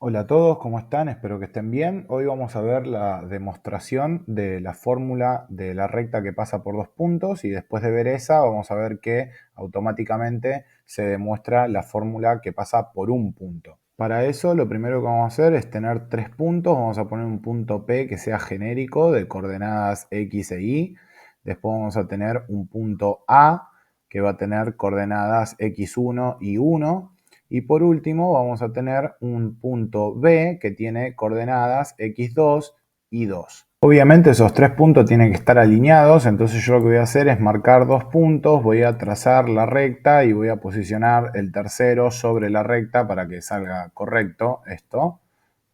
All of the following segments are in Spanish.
Hola a todos, ¿cómo están? Espero que estén bien. Hoy vamos a ver la demostración de la fórmula de la recta que pasa por dos puntos y después de ver esa vamos a ver que automáticamente se demuestra la fórmula que pasa por un punto. Para eso lo primero que vamos a hacer es tener tres puntos. Vamos a poner un punto P que sea genérico de coordenadas X e Y. Después vamos a tener un punto A que va a tener coordenadas X1 y 1. Y por último vamos a tener un punto B que tiene coordenadas x2 y 2. Obviamente esos tres puntos tienen que estar alineados, entonces yo lo que voy a hacer es marcar dos puntos, voy a trazar la recta y voy a posicionar el tercero sobre la recta para que salga correcto esto.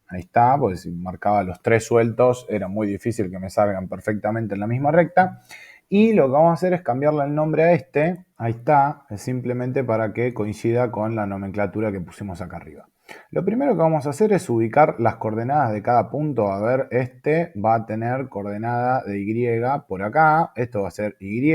Ahí está, porque si marcaba los tres sueltos era muy difícil que me salgan perfectamente en la misma recta. Y lo que vamos a hacer es cambiarle el nombre a este. Ahí está, es simplemente para que coincida con la nomenclatura que pusimos acá arriba. Lo primero que vamos a hacer es ubicar las coordenadas de cada punto. A ver, este va a tener coordenada de Y por acá, esto va a ser Y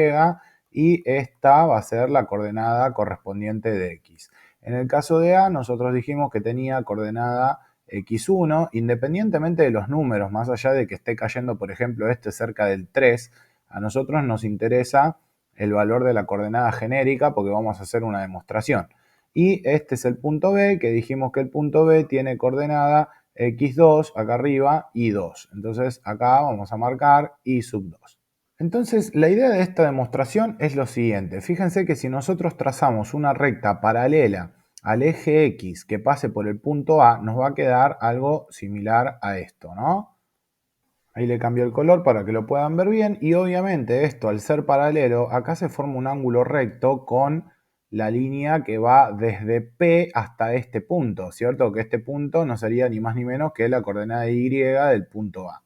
y esta va a ser la coordenada correspondiente de X. En el caso de A, nosotros dijimos que tenía coordenada x1, independientemente de los números, más allá de que esté cayendo, por ejemplo, este cerca del 3, a nosotros nos interesa el valor de la coordenada genérica porque vamos a hacer una demostración. Y este es el punto B, que dijimos que el punto B tiene coordenada x2 acá arriba y 2. Entonces acá vamos a marcar y sub 2. Entonces la idea de esta demostración es lo siguiente. Fíjense que si nosotros trazamos una recta paralela al eje X que pase por el punto A, nos va a quedar algo similar a esto, ¿no? Ahí le cambio el color para que lo puedan ver bien y obviamente esto al ser paralelo, acá se forma un ángulo recto con la línea que va desde P hasta este punto, ¿cierto? Que este punto no sería ni más ni menos que la coordenada Y del punto A.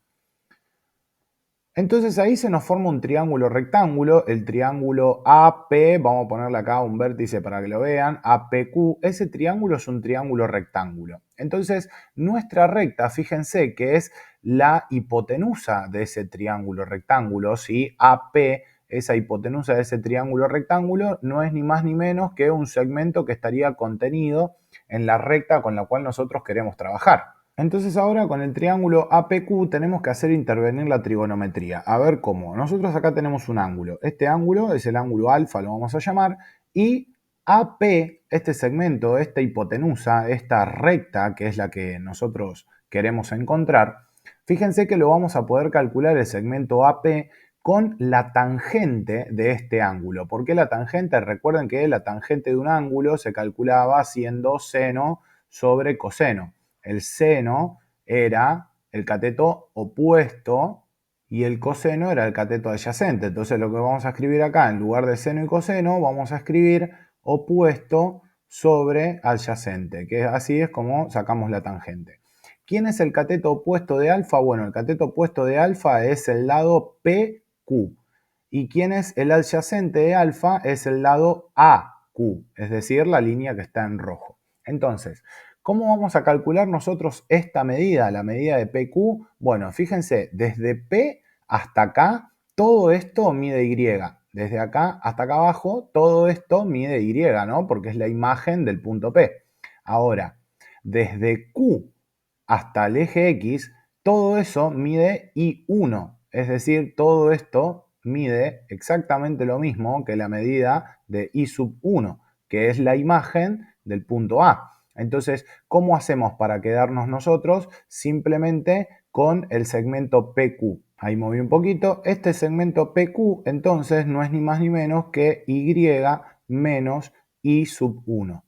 Entonces ahí se nos forma un triángulo rectángulo, el triángulo AP, vamos a ponerle acá un vértice para que lo vean, APQ, ese triángulo es un triángulo rectángulo. Entonces nuestra recta, fíjense que es la hipotenusa de ese triángulo rectángulo, ¿sí? AP, esa hipotenusa de ese triángulo rectángulo, no es ni más ni menos que un segmento que estaría contenido en la recta con la cual nosotros queremos trabajar. Entonces ahora con el triángulo APQ tenemos que hacer intervenir la trigonometría. A ver cómo. Nosotros acá tenemos un ángulo. Este ángulo es el ángulo alfa, lo vamos a llamar. Y AP, este segmento, esta hipotenusa, esta recta, que es la que nosotros queremos encontrar, fíjense que lo vamos a poder calcular el segmento AP con la tangente de este ángulo. ¿Por qué la tangente? Recuerden que la tangente de un ángulo se calculaba haciendo seno sobre coseno. El seno era el cateto opuesto y el coseno era el cateto adyacente. Entonces lo que vamos a escribir acá, en lugar de seno y coseno, vamos a escribir opuesto sobre adyacente, que así es como sacamos la tangente. ¿Quién es el cateto opuesto de alfa? Bueno, el cateto opuesto de alfa es el lado PQ. ¿Y quién es el adyacente de alfa? Es el lado AQ, es decir, la línea que está en rojo. Entonces, ¿cómo vamos a calcular nosotros esta medida, la medida de PQ? Bueno, fíjense, desde P hasta acá, todo esto mide Y. Desde acá hasta acá abajo, todo esto mide Y, ¿no? Porque es la imagen del punto P. Ahora, desde Q hasta el eje X, todo eso mide I1. Es decir, todo esto mide exactamente lo mismo que la medida de I sub 1, que es la imagen del punto A. Entonces, ¿cómo hacemos para quedarnos nosotros? Simplemente con el segmento PQ. Ahí moví un poquito. Este segmento PQ entonces no es ni más ni menos que Y menos I sub 1.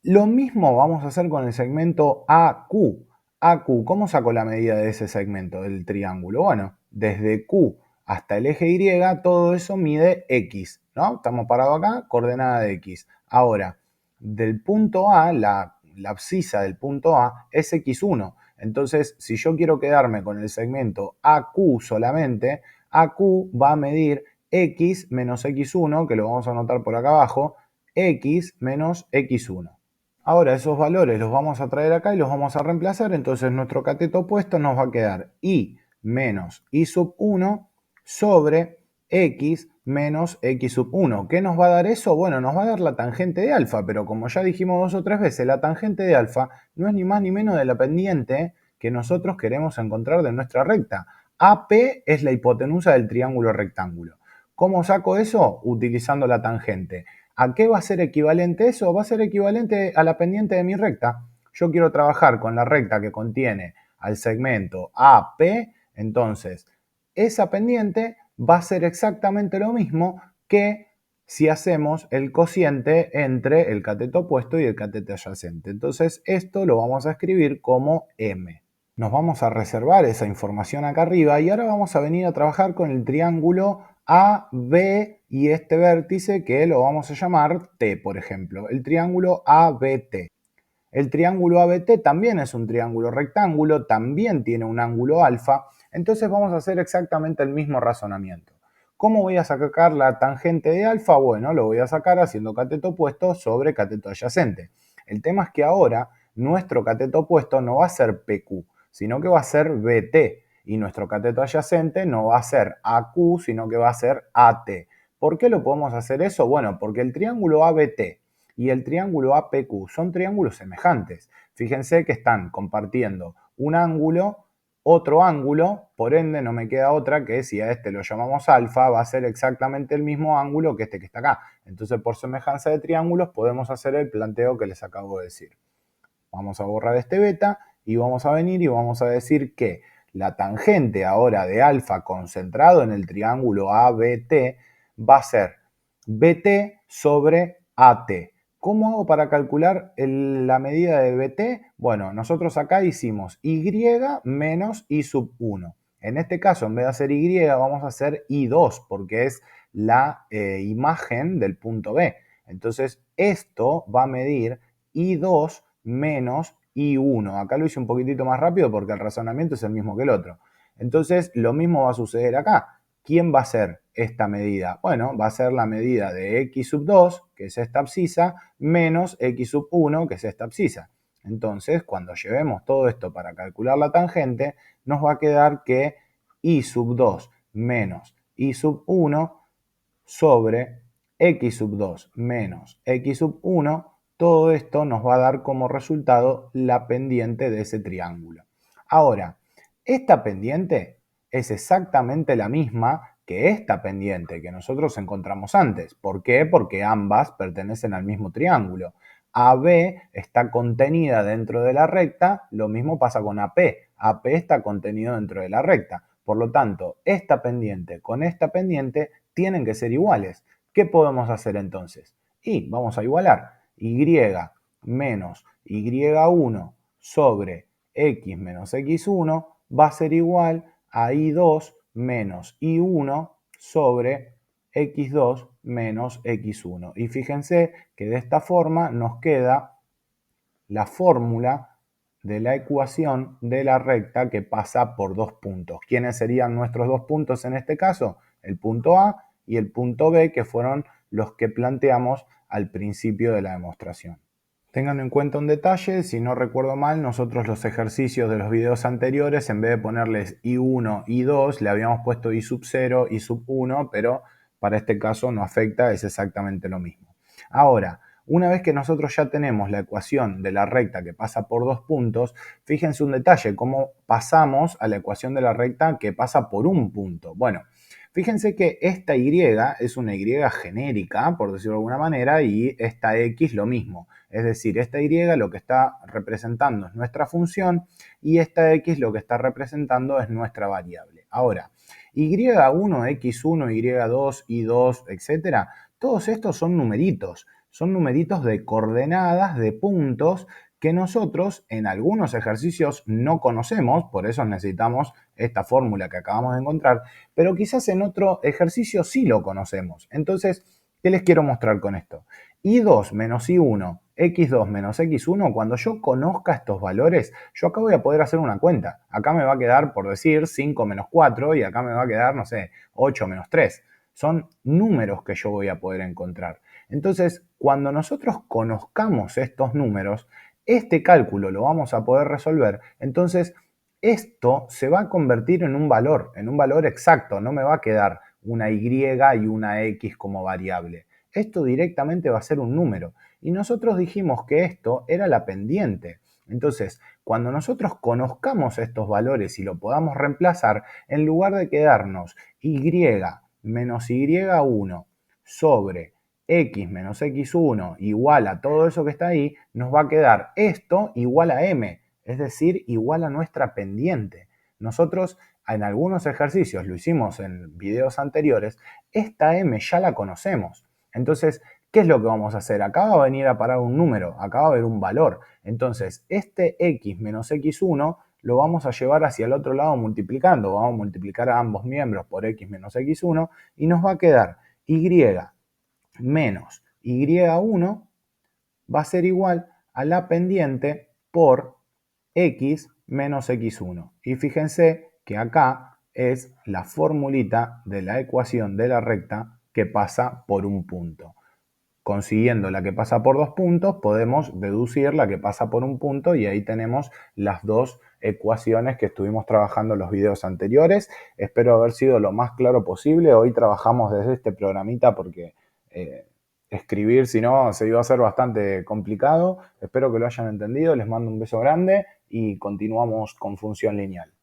Lo mismo vamos a hacer con el segmento AQ. AQ, ¿cómo saco la medida de ese segmento del triángulo? Bueno, desde Q hasta el eje Y, todo eso mide X, ¿no? Estamos parados acá, coordenada de X. Ahora, del punto A, la abscisa del punto A es X1. Entonces, si yo quiero quedarme con el segmento AQ solamente, AQ va a medir X menos X1, que lo vamos a anotar por acá abajo, X menos X1. Ahora esos valores los vamos a traer acá y los vamos a reemplazar, entonces nuestro cateto opuesto nos va a quedar I menos I sub 1 sobre x menos x sub 1. ¿Qué nos va a dar eso? Bueno, nos va a dar la tangente de alfa, pero como ya dijimos 2 o 3 veces, la tangente de alfa no es ni más ni menos de la pendiente que nosotros queremos encontrar de nuestra recta. AP es la hipotenusa del triángulo rectángulo. ¿Cómo saco eso? Utilizando la tangente. ¿A qué va a ser equivalente eso? Va a ser equivalente a la pendiente de mi recta. Yo quiero trabajar con la recta que contiene al segmento AP, entonces esa pendiente va a ser exactamente lo mismo que si hacemos el cociente entre el cateto opuesto y el cateto adyacente. Entonces esto lo vamos a escribir como M. Nos vamos a reservar esa información acá arriba y ahora vamos a venir a trabajar con el triángulo AB y este vértice que lo vamos a llamar T, por ejemplo. El triángulo ABT. El triángulo ABT también es un triángulo rectángulo, también tiene un ángulo alfa, entonces vamos a hacer exactamente el mismo razonamiento. ¿Cómo voy a sacar la tangente de alfa? Bueno, lo voy a sacar haciendo cateto opuesto sobre cateto adyacente. El tema es que ahora nuestro cateto opuesto no va a ser PQ, sino que va a ser BT, y nuestro cateto adyacente no va a ser AQ, sino que va a ser AT. ¿Por qué lo podemos hacer eso? Bueno, porque el triángulo ABT y el triángulo APQ son triángulos semejantes. Fíjense que están compartiendo un ángulo, otro ángulo, por ende no me queda otra que si a este lo llamamos alfa, va a ser exactamente el mismo ángulo que este que está acá. Entonces, por semejanza de triángulos, podemos hacer el planteo que les acabo de decir. Vamos a borrar este beta y vamos a venir y vamos a decir que la tangente ahora de alfa concentrado en el triángulo ABT va a ser BT sobre AT. ¿Cómo hago para calcular la medida de BT? Bueno, nosotros acá hicimos Y menos I sub 1. En este caso, en vez de hacer Y, vamos a hacer I2, porque es la imagen del punto B. Entonces, esto va a medir I2 menos I1. Acá lo hice un poquitito más rápido porque el razonamiento es el mismo que el otro. Entonces, lo mismo va a suceder acá. ¿Quién va a ser esta medida? Bueno, va a ser la medida de x sub 2, que es esta abscisa, menos x sub 1, que es esta abscisa. Entonces, cuando llevemos todo esto para calcular la tangente, nos va a quedar que y sub 2 menos y sub 1 sobre x sub 2 menos x sub 1, todo esto nos va a dar como resultado la pendiente de ese triángulo. Ahora, esta pendiente es exactamente la misma que esta pendiente que nosotros encontramos antes. ¿Por qué? Porque ambas pertenecen al mismo triángulo. AB está contenida dentro de la recta, lo mismo pasa con AP. AP está contenido dentro de la recta. Por lo tanto, esta pendiente con esta pendiente tienen que ser iguales. ¿Qué podemos hacer entonces? Y vamos a igualar y menos y1 sobre x menos x1 va a ser igual a y2 menos y1 sobre x2 menos x1. Y fíjense que de esta forma nos queda la fórmula de la ecuación de la recta que pasa por dos puntos. ¿Quiénes serían nuestros dos puntos en este caso? El punto A y el punto B, que fueron los que planteamos al principio de la demostración. Tengan en cuenta un detalle, si no recuerdo mal, nosotros los ejercicios de los videos anteriores, en vez de ponerles I1, I2, le habíamos puesto I sub 0, I sub 1, pero para este caso no afecta, es exactamente lo mismo. Ahora, una vez que nosotros ya tenemos la ecuación de la recta que pasa por dos puntos, fíjense un detalle, cómo pasamos a la ecuación de la recta que pasa por un punto. Bueno, fíjense que esta Y es una Y genérica, por decirlo de alguna manera, y esta X lo mismo. Es decir, esta Y lo que está representando es nuestra función y esta X lo que está representando es nuestra variable. Ahora, Y1, X1, Y2, Y2, etcétera, todos estos son numeritos de coordenadas, de puntos que nosotros en algunos ejercicios no conocemos, por eso necesitamos esta fórmula que acabamos de encontrar, pero quizás en otro ejercicio sí lo conocemos. Entonces, ¿qué les quiero mostrar con esto? I2 menos I1, X2 menos X1, cuando yo conozca estos valores, yo acá voy a poder hacer una cuenta. Acá me va a quedar, por decir, 5 menos 4 y acá me va a quedar, no sé, 8 menos 3. Son números que yo voy a poder encontrar. Entonces, cuando nosotros conozcamos estos números, este cálculo lo vamos a poder resolver. Entonces, esto se va a convertir en un valor exacto. No me va a quedar una Y y una X como variable. Esto directamente va a ser un número. Y nosotros dijimos que esto era la pendiente. Entonces, cuando nosotros conozcamos estos valores y lo podamos reemplazar, en lugar de quedarnos Y menos Y1 sobre X menos X1 igual a todo eso que está ahí, nos va a quedar esto igual a M, es decir, igual a nuestra pendiente. Nosotros en algunos ejercicios, lo hicimos en videos anteriores, esta M ya la conocemos. Entonces, ¿qué es lo que vamos a hacer? Acá va a venir a parar un número, acá va a haber un valor. Entonces, este X menos X1 lo vamos a llevar hacia el otro lado multiplicando. Vamos a multiplicar a ambos miembros por X menos X1 y nos va a quedar Y menos Y1 va a ser igual a la pendiente por X menos X1. Y fíjense que acá es la formulita de la ecuación de la recta que pasa por un punto. Consiguiendo la que pasa por dos puntos, podemos deducir la que pasa por un punto y ahí tenemos las dos ecuaciones que estuvimos trabajando en los videos anteriores. Espero haber sido lo más claro posible. Hoy trabajamos desde este programita porque escribir, si no, se iba a hacer bastante complicado. Espero que lo hayan entendido. Les mando un beso grande y continuamos con función lineal.